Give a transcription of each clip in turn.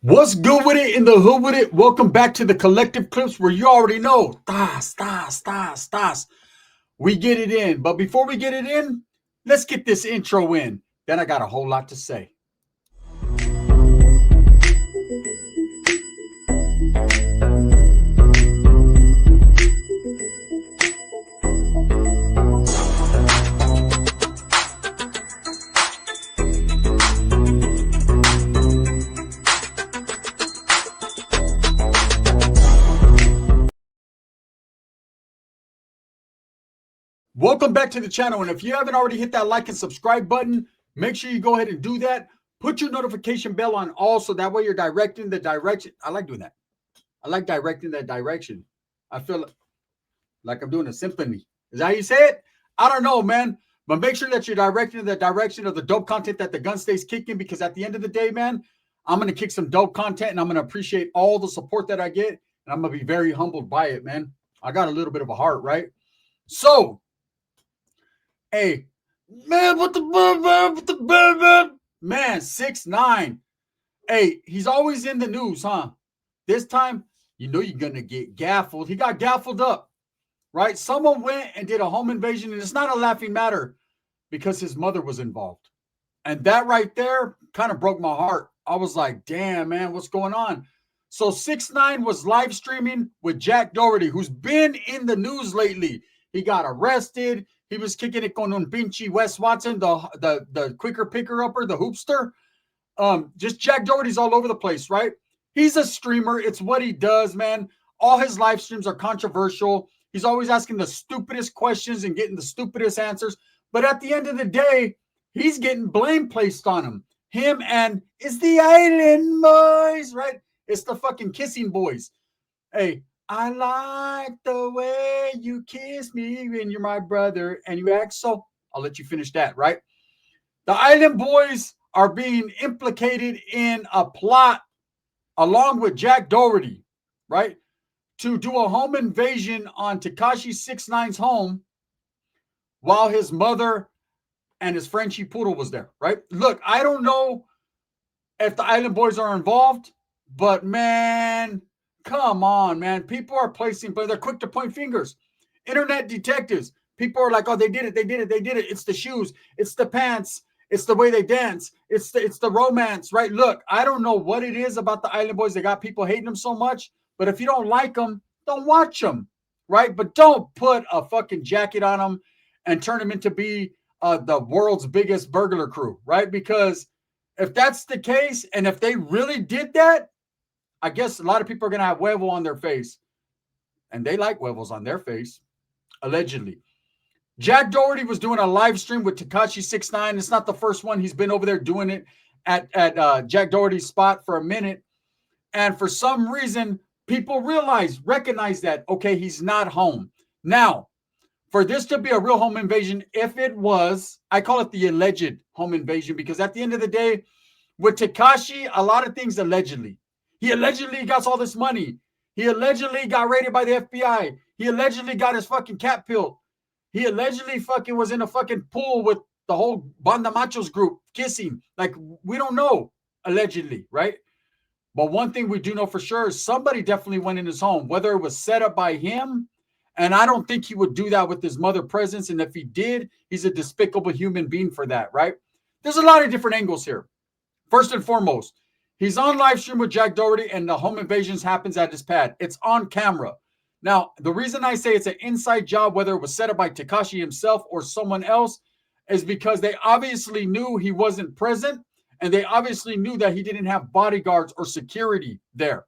What's good with it in the hood with it? Welcome back to the collective clips where you already know. Tas, tas, tas, tas. We get it in. But before we get it in, let's get this intro in. Then I got a whole lot to say. Welcome back to the channel. And if you haven't already hit that like and subscribe button, make sure you go ahead and do that. Put your notification bell on all so that way you're directing the direction. I like doing that. I like directing that direction. I feel like I'm doing a symphony. Is that how you say it? I don't know, man. But make sure that you're directing in the direction of the dope content that the gun stays kicking, because at the end of the day, man, I'm going to kick some dope content and I'm going to appreciate all the support that I get. And I'm going to be very humbled by it, man. I got a little bit of a heart, right? So, hey, man, what the man, 6ix9ine. Hey, he's always in the news, huh? This time, you know you're going to get gaffled. He got gaffled up, right? Someone went and did a home invasion, and it's not a laughing matter because his mother was involved. And that right there kind of broke my heart. I was like, damn, man, what's going on? So 6ix9ine was live streaming with Jack Doherty, who's been in the news lately. He got arrested. He was kicking it con un pinche Wes Watson, the quicker picker upper, the hoopster. Just Jack Doherty's all over the place, right? He's a streamer. It's what he does, man. All his live streams are controversial. He's always asking the stupidest questions and getting the stupidest answers. But at the end of the day, he's getting blame placed on him. Him and it's the Island Boys, right? It's the fucking kissing boys. Hey, I like the way you kiss me when you're my brother and you act so. I'll let you finish that, right? The Island Boys are being implicated in a plot along with Jack Doherty, right? To do a home invasion on Tekashi 6ix9ine's home while his mother and his Frenchie Poodle was there, right? Look, I don't know if the Island Boys are involved, but man, come on, man. People are placing, but they're quick to point fingers. Internet detectives. People are like, oh, they did it, they did it, they did it. It's the shoes, it's the pants, it's the way they dance, it's the romance, right? Look, I don't know what it is about the Island Boys that got people hating them so much, but if you don't like them, don't watch them, right? But don't put a fucking jacket on them and turn them into be the world's biggest burglar crew, right? Because if that's the case, and if they really did that, I guess a lot of people are going to have huevo on their face. And they like huevos on their face, allegedly. Jack Doherty was doing a live stream with Tekashi 6ix9ine. It's not the first one. He's been over there doing it at Jack Doherty's spot for a minute. And for some reason, people recognize that, okay, he's not home. Now, for this to be a real home invasion, if it was, I call it the alleged home invasion, because at the end of the day, with Tekashi, a lot of things allegedly. He allegedly got all this money. He allegedly got raided by the FBI. He allegedly got his fucking cat peeled. He allegedly fucking was in a fucking pool with the whole Banda Machos group kissing. Like, we don't know, allegedly, right? But one thing we do know for sure is somebody definitely went in his home, whether it was set up by him. And I don't think he would do that with his mother presence. And if he did, he's a despicable human being for that, right? There's a lot of different angles here. First and foremost, he's on live stream with Jack Doherty and the home invasions happens at his pad. It's on camera. Now, the reason I say it's an inside job, whether it was set up by Tekashi himself or someone else, is because they obviously knew he wasn't present, and they obviously knew that he didn't have bodyguards or security there.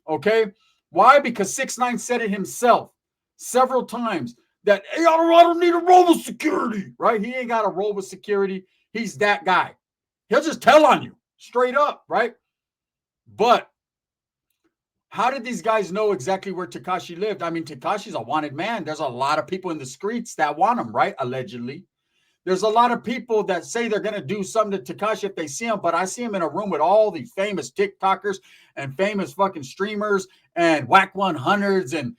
Okay? Why? Because 6ix9ine said it himself several times that, hey, I don't need a role with security, right? He ain't got a role with security. He's that guy. He'll just tell on you straight up, right? But how did these guys know exactly where Tekashi lived? I mean, Tekashi's a wanted man. There's a lot of people in the streets that want him, right? Allegedly. There's a lot of people that say they're going to do something to Tekashi if they see him, but I see him in a room with all these famous TikTokers and famous fucking streamers and Whack 100s and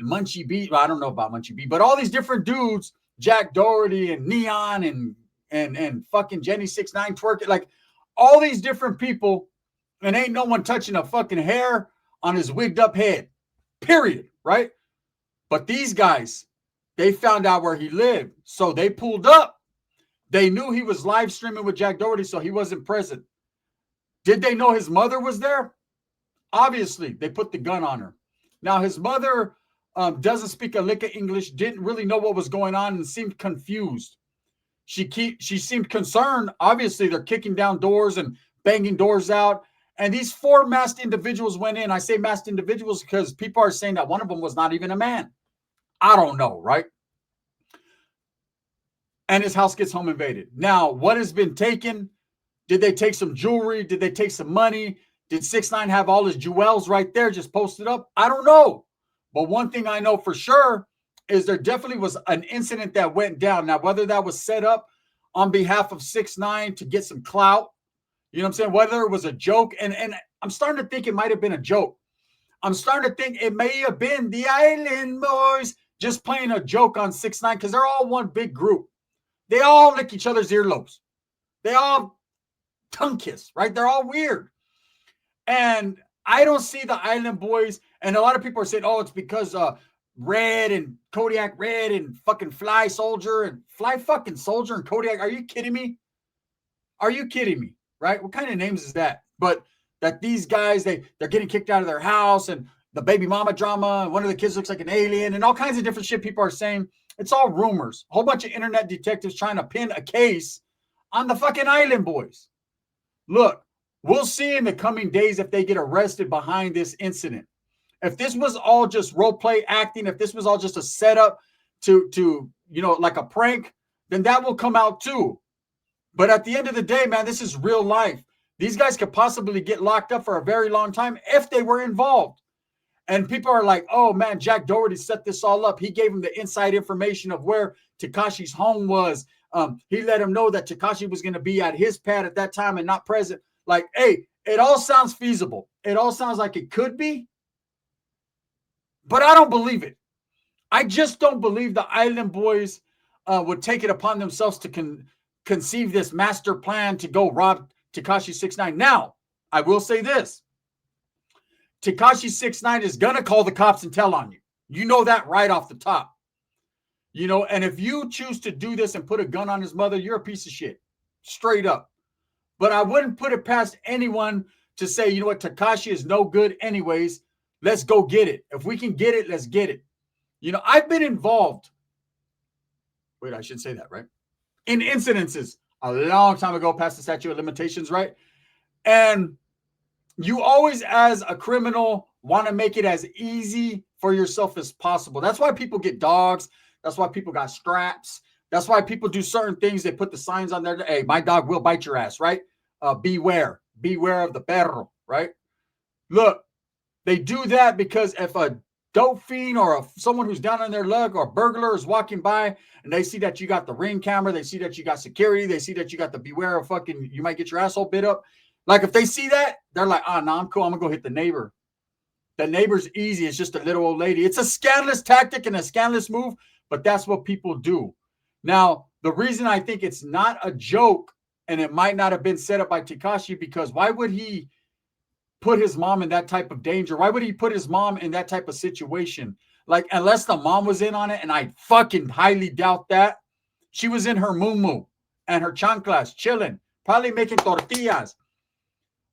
Munchie B. Well, I don't know about Munchie B, but all these different dudes, Jack Doherty and Neon and fucking Jenny 6ix9ine twerking, like all these different people And ain't no one touching a fucking hair on his wigged up head. Period. Right? But these guys, they found out where he lived. So they pulled up. They knew he was live streaming with Jack Doherty, so he wasn't present. Did they know his mother was there? Obviously, they put the gun on her. Now, his mother doesn't speak a lick of English, didn't really know what was going on, and seemed confused. She seemed concerned. Obviously, they're kicking down doors and banging doors out. And these 4 masked individuals went in. I say masked individuals because people are saying that one of them was not even a man. I don't know, right? And his house gets home invaded. Now, what has been taken? Did they take some jewelry? Did they take some money? Did 6ix9ine have all his jewels right there just posted up? I don't know. But one thing I know for sure is there definitely was an incident that went down. Now, whether that was set up on behalf of 6ix9ine to get some clout, you know what I'm saying? Whether it was a joke, and I'm starting to think it might have been a joke. I'm starting to think it may have been the Island Boys just playing a joke on 6ix9ine because they're all one big group. They all lick each other's earlobes. They all tongue kiss, right? They're all weird. And I don't see the Island Boys. And a lot of people are saying, oh, it's because Red and Kodiak Red and fucking Fly Soldier and Fly fucking Soldier and Kodiak. Are you kidding me? Are you kidding me? Right? What kind of names is that? But that these guys, they're getting kicked out of their house and the baby mama drama. And one of the kids looks like an alien and all kinds of different shit people are saying. It's all rumors. A whole bunch of internet detectives trying to pin a case on the fucking Island Boys. Look, we'll see in the coming days if they get arrested behind this incident. If this was all just role play acting, if this was all just a setup to you know, like a prank, then that will come out too. But at the end of the day, man, this is real life. These guys could possibly get locked up for a very long time if they were involved. And people are like, oh, man, Jack Doherty set this all up. He gave him the inside information of where Tekashi's home was. He let him know that Tekashi was going to be at his pad at that time and not present. Like, hey, it all sounds feasible. It all sounds like it could be. But I don't believe it. I just don't believe the Island Boys would take it upon themselves to conceive this master plan to go rob Tekashi 6ix9ine. Now, I will say this. Tekashi 6ix9ine is going to call the cops and tell on you. You know that right off the top. You know, and if you choose to do this and put a gun on his mother, you're a piece of shit. Straight up. But I wouldn't put it past anyone to say, you know what, Tekashi is no good anyways. Let's go get it. If we can get it, let's get it. You know, I've been involved. Wait, I should say that, right? In incidences a long time ago, past the statute of limitations, right? And you always, as a criminal, want to make it as easy for yourself as possible. That's why people get dogs. That's why people got straps. That's why people do certain things. They put the signs on there. Hey, my dog will bite your ass, right? Beware. Beware of the perro, right? Look, they do that because if a dope fiend or someone who's down on their luck or a burglar is walking by and they see that you got the ring camera, they see that you got security, they see that you got the beware of fucking, you might get your asshole bit up. Like if they see that, they're like, oh, no, I'm cool. I'm going to go hit the neighbor. The neighbor's easy. It's just a little old lady. It's a scandalous tactic and a scandalous move, but that's what people do. Now, the reason I think it's not a joke and it might not have been set up by Tekashi, because why would he put his mom in that type of danger? Why would he put his mom in that type of situation? Like, unless the mom was in on it, and I fucking highly doubt that. She was in her muumuu and her chanclas, chilling, probably making tortillas.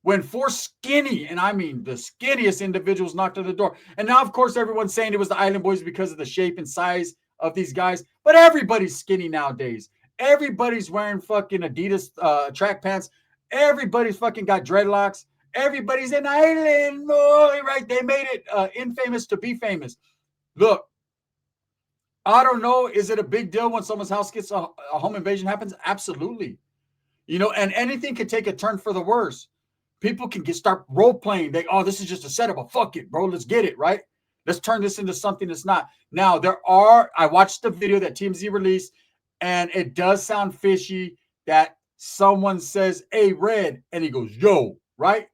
When 4 skinny, and I mean the skinniest individuals, knocked on the door. And now, of course, everyone's saying it was the Island Boys because of the shape and size of these guys. But everybody's skinny nowadays. Everybody's wearing fucking Adidas track pants. Everybody's fucking got dreadlocks. Everybody's an island boy, right? They made it infamous to be famous. Look, I don't know. Is it a big deal when someone's house gets a home invasion happens? Absolutely. You know, and anything could take a turn for the worse. People can start role playing. Oh, this is just a setup. But fuck it, bro. Let's get it, right? Let's turn this into something that's not. Now, I watched the video that TMZ released, and it does sound fishy that someone says, hey, Red, and he goes, yo, right?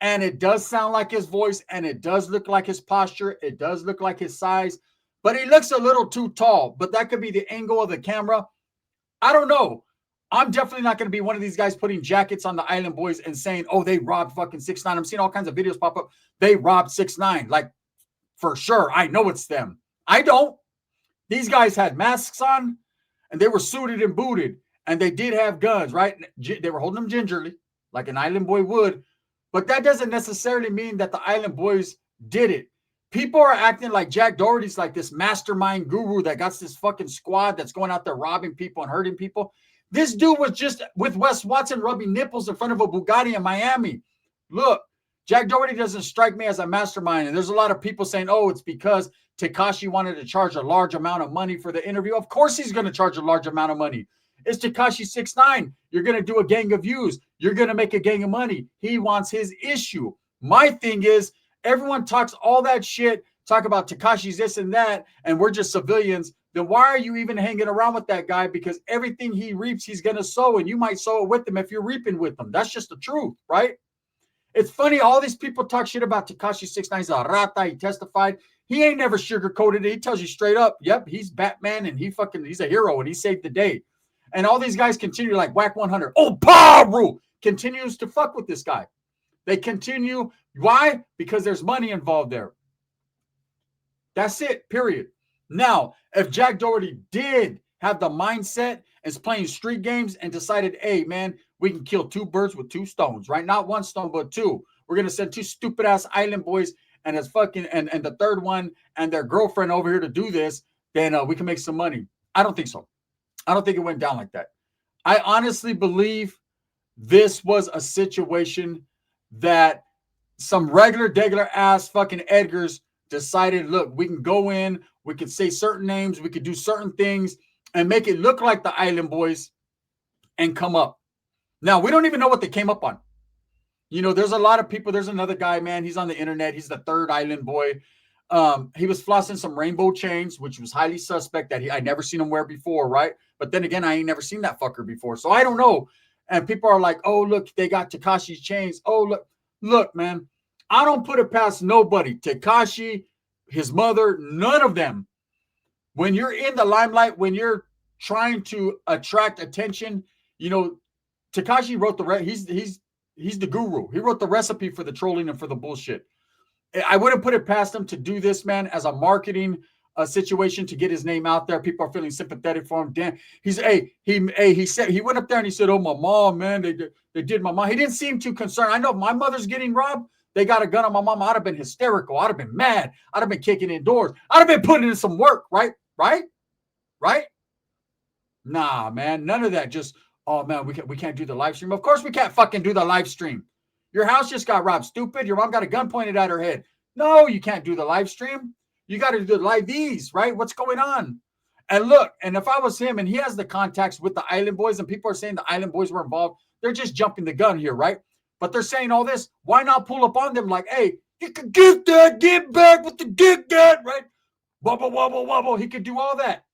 And it does sound like his voice, and it does look like his posture. It does look like his size, but he looks a little too tall. But that could be the angle of the camera. I don't know. I'm definitely not going to be one of these guys putting jackets on the Island Boys and saying, oh, they robbed fucking 6ix9ine. I'm seeing all kinds of videos pop up. They robbed 6ix9ine. Like, for sure. I know it's them. I don't. These guys had masks on and they were suited and booted and they did have guns, right? They were holding them gingerly like an Island Boy would. But that doesn't necessarily mean that the Island Boys did it. People are acting like Jack Doherty's like this mastermind guru that got this fucking squad that's going out there robbing people and hurting people. This dude was just with Wes Watson rubbing nipples in front of a Bugatti in Miami. Look, Jack Doherty doesn't strike me as a mastermind. And there's a lot of people saying, oh, it's because Tekashi wanted to charge a large amount of money for the interview. Of course he's going to charge a large amount of money. It's Tekashi 6ix9ine. You're going to do a gang of views. You're going to make a gang of money. He wants his issue. My thing is, everyone talks all that shit, talk about Tekashi's this and that, and we're just civilians. Then why are you even hanging around with that guy? Because everything he reaps, he's going to sow, and you might sow it with him if you're reaping with him. That's just the truth, right? It's funny, all these people talk shit about Tekashi 6ix9ine's a rata. He testified. He ain't never sugarcoated it. He tells you straight up, yep, he's Batman, and he's a hero, and he saved the day. And all these guys continue like Whack 100. Oh, Paru continues to fuck with this guy. They continue. Why? Because there's money involved there. That's it, period. Now, if Jack Doherty did have the mindset, is playing street games and decided, hey, man, we can kill two birds with two stones, right? Not one stone, but two. We're going to send two stupid-ass Island Boys and his fucking and the third one and their girlfriend over here to do this, then we can make some money. I don't think so. I don't think it went down like that. I honestly believe this was a situation that some regular ass fucking Edgars decided, look, we can go in, we can say certain names, we could do certain things and make it look like the Island Boys and come up. Now, we don't even know what they came up on. You know, there's a lot of people. There's another guy, man. He's on the internet. He's the third Island Boy. He was flossing some rainbow chains, which was highly suspect that I never seen him wear before, right? But then again, I ain't never seen that fucker before. So I don't know. And people are like, oh, look, they got Tekashi's chains. Oh, look, man, I don't put it past nobody. Tekashi, his mother, none of them. When you're in the limelight, when you're trying to attract attention, you know, Tekashi wrote he's the guru. He wrote the recipe for the trolling and for the bullshit. I wouldn't put it past him to do this, man, as a marketing situation to get his name out there. People are feeling sympathetic for him. Damn, he said he went up there and he said, "Oh, my mom, man, they did my mom." He didn't seem too concerned. I know if my mother's getting robbed. They got a gun on my mom. I'd have been hysterical. I'd have been mad. I'd have been kicking indoors. I'd have been putting in some work, right? Nah, man, none of that. Just, oh man, we can't do the live stream. Of course we can't fucking do the live stream. Your house just got robbed, stupid. Your mom got a gun pointed at her head. No, you can't do the live stream. You got to do the live these, right? What's going on? And look, and if I was him and he has the contacts with the Island Boys and people are saying the Island Boys were involved, they're just jumping the gun here, right? But they're saying all this. Why not pull up on them like, hey, you can get that, get back with the get that, right? Wobble, wobble, wobble. He could do all that.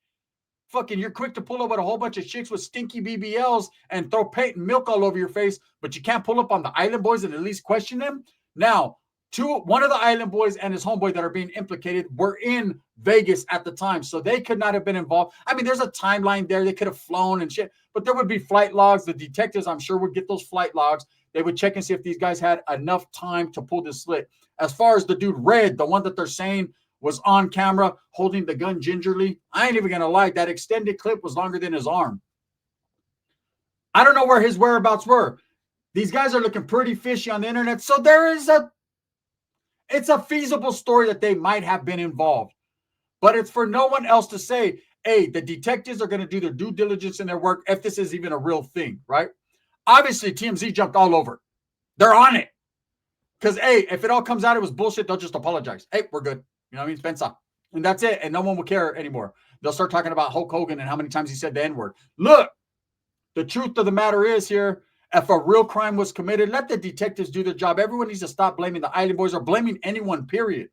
Fucking, you're quick to pull up with a whole bunch of chicks with stinky BBLs and throw paint and milk all over your face, but you can't pull up on the Island Boys and at least question them? Now, one of the Island Boys and his homeboy that are being implicated were in Vegas at the time, so they could not have been involved. I mean, there's a timeline there. They could have flown and shit, but there would be flight logs. The detectives, I'm sure, would get those flight logs. They would check and see if these guys had enough time to pull this slit. As far as the dude Red, the one that they're saying was on camera holding the gun gingerly, I ain't even going to lie. That extended clip was longer than his arm. I don't know where his whereabouts were. These guys are looking pretty fishy on the internet. So it's a feasible story that they might have been involved. But it's for no one else to say, hey, the detectives are going to do their due diligence in their work if this is even a real thing, right? Obviously, TMZ jumped all over. They're on it. Because, hey, if it all comes out, it was bullshit, they'll just apologize. Hey, we're good. You know what I mean? Spencer. And that's it. And no one will care anymore. They'll start talking about Hulk Hogan and how many times he said the N-word. Look, the truth of the matter is here, if a real crime was committed, let the detectives do their job. Everyone needs to stop blaming the Island Boys or blaming anyone, period.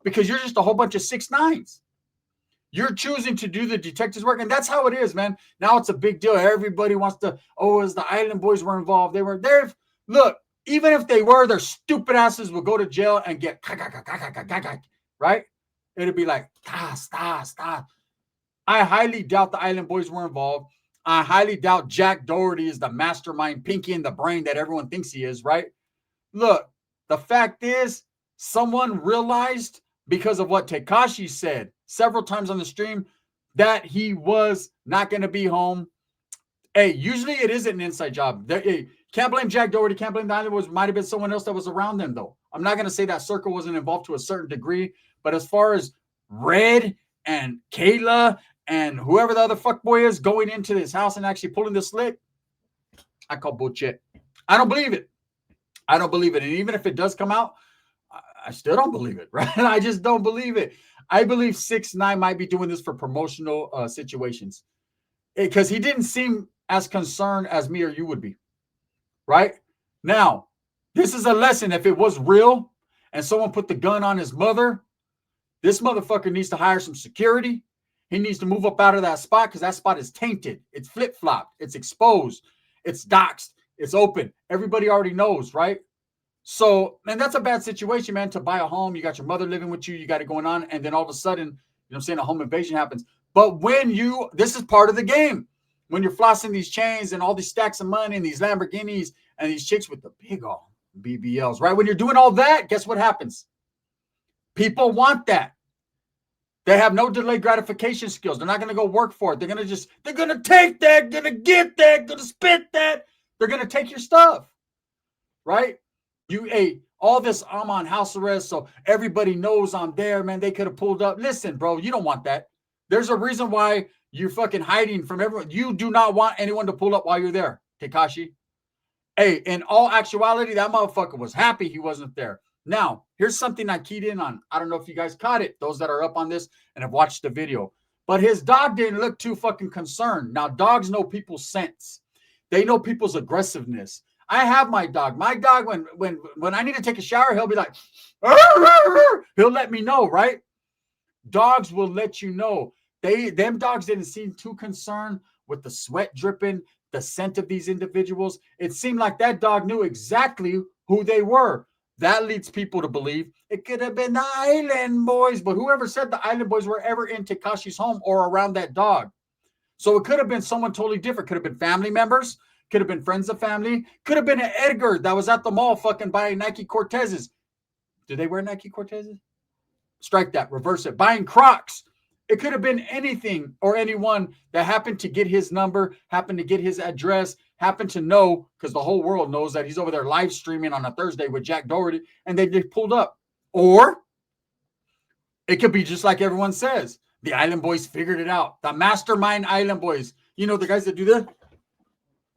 Because you're just a whole bunch of 6ix9ines. You're choosing to do the detectives' work, and that's how it is, man. Now it's a big deal. Everybody wants to, as the Island Boys were involved. They were there. Look, even if they were, their stupid asses will go to jail and get, right? It'd be like, stop. I highly doubt the Island Boys were involved. I highly doubt Jack Doherty is the mastermind, pinky in the brain that everyone thinks he is, right? Look, the fact is, someone realized because of what Tekashi said several times on the stream that he was not going to be home. Hey, usually it isn't an inside job. Hey, can't blame Jack Doherty. Can't blame the Island Boys. Might have been someone else that was around them, though. I'm not going to say that circle wasn't involved to a certain degree, but as far as Red and Kayla and whoever the other fuckboy is going into this house and actually pulling the slick, I call bullshit. I don't believe it. I don't believe it. And even if it does come out, I still don't believe it, right? I just don't believe it. I believe 6ix9ine might be doing this for promotional situations because he didn't seem as concerned as me or you would be, right? Now, this is a lesson. If it was real and someone put the gun on his mother, this motherfucker needs to hire some security. He needs to move up out of that spot because that spot is tainted. It's flip-flopped. It's exposed. It's doxed. It's open. Everybody already knows, right? So, man, that's a bad situation, man, to buy a home. You got your mother living with you. You got it going on. And then all of a sudden, you know what I'm saying, a home invasion happens. But this is part of the game. When you're flossing these chains and all these stacks of money and these Lamborghinis and these chicks with the big old BBLs, right? When you're doing all that, guess what happens? People want that. They have no delayed gratification skills. They're not going to go work for it. They're going to take that, going to get that, going to spit that. They're going to take your stuff, right? All this, I'm on house arrest, so everybody knows I'm there, man. They could have pulled up. Listen, bro, you don't want that. There's a reason why you're fucking hiding from everyone. You do not want anyone to pull up while you're there, Tekashi. Hey, in all actuality, that motherfucker was happy he wasn't there. Now, here's something I keyed in on. I don't know if you guys caught it, those that are up on this and have watched the video. But his dog didn't look too fucking concerned. Now, dogs know people's scents. They know people's aggressiveness. I have my dog. My dog, when I need to take a shower, he'll be like, he'll let me know, right? Dogs will let you know. Them dogs didn't seem too concerned with the sweat dripping, the scent of these individuals. It seemed like that dog knew exactly who they were. That leads people to believe it could have been the Island Boys, but whoever said the Island Boys were ever in Tekashi's home or around that dog. So it could have been someone totally different. Could have been family members. Could have been friends of family. Could have been an Edgar that was at the mall fucking buying Nike Cortezes. Do they wear Nike Cortezes? Strike that. Reverse it. Buying Crocs. It could have been anything or anyone that happened to get his number, happened to get his address, happened to know, because the whole world knows that he's over there live streaming on a Thursday with Jack Doherty, and they pulled up. Or it could be just like everyone says. The Island Boys figured it out. The mastermind Island Boys. You know, the guys that do that?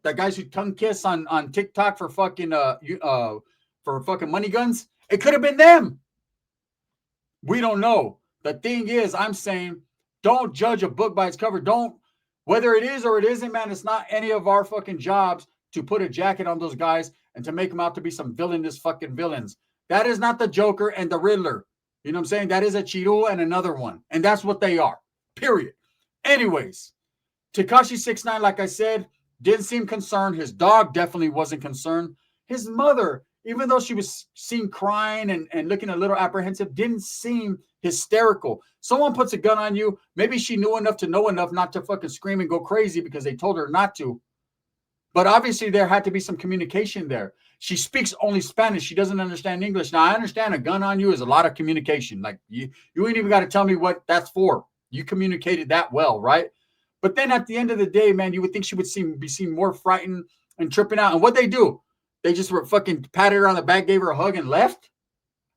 The guys who tongue kiss on TikTok for fucking money guns. It could have been them. We don't know. The thing is, I'm saying, don't judge a book by its cover. Don't, whether it is or it isn't, man, it's not any of our fucking jobs to put a jacket on those guys and to make them out to be some villainous fucking villains. That is not the Joker and the Riddler. You know what I'm saying? That is a Chiru and another one. And that's what they are. Period. Anyways, Tekashi 6ix9ine, like I said, didn't seem concerned. His dog definitely wasn't concerned. His mother, even though she was seen crying and looking a little apprehensive, didn't seem hysterical. Someone puts a gun on you. Maybe she knew enough to know enough not to fucking scream and go crazy because they told her not to. But obviously there had to be some communication there. She speaks only Spanish. She doesn't understand English. Now, I understand a gun on you is a lot of communication. Like you ain't even got to tell me what that's for. You communicated that well, right? But then at the end of the day, man, you would think she would be seen more frightened and tripping out. And what they do? They just were fucking patted her on the back, gave her a hug, and left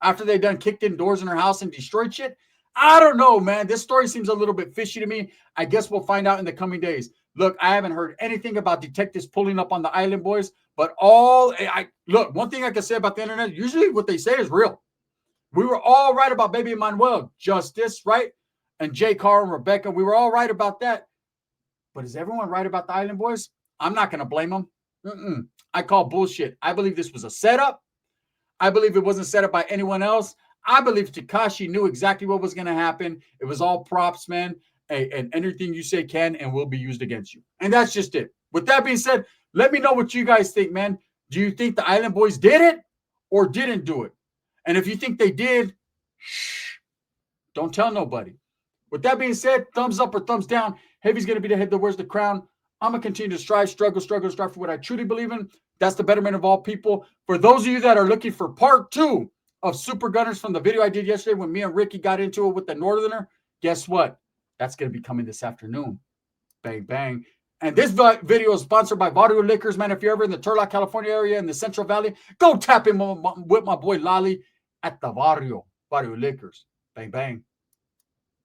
after they done kicked in doors in her house and destroyed shit. I don't know, man. This story seems a little bit fishy to me. I guess we'll find out in the coming days. Look, I haven't heard anything about detectives pulling up on the Island Boys, but look, one thing I can say about the internet, usually what they say is real. We were all right about Baby Manuel, Justice, right? And J. Carl and Rebecca. We were all right about that. But is everyone right about the Island Boys? I'm not going to blame them. I call bullshit. I believe this was a setup. I believe it wasn't set up by anyone else. I believe Tekashi knew exactly what was going to happen. It was all props, man. And anything you say can and will be used against you. And that's just it. With that being said, let me know what you guys think, man. Do you think the Island Boys did it or didn't do it? And if you think they did, shh, don't tell nobody. With that being said, thumbs up or thumbs down. Heavy's going to be the head that wears the crown. I'm going to continue to strive for what I truly believe in. That's the betterment of all people. For those of you that are looking for part 2 of Super Gunners from the video I did yesterday when me and Ricky got into it with the Northerner, guess what? That's going to be coming this afternoon. Bang, bang. And this video is sponsored by Barrio Liquors, man. If you're ever in the Turlock, California area in the Central Valley, go tap in with my boy Lolly at the Barrio Liquors. Bang, bang.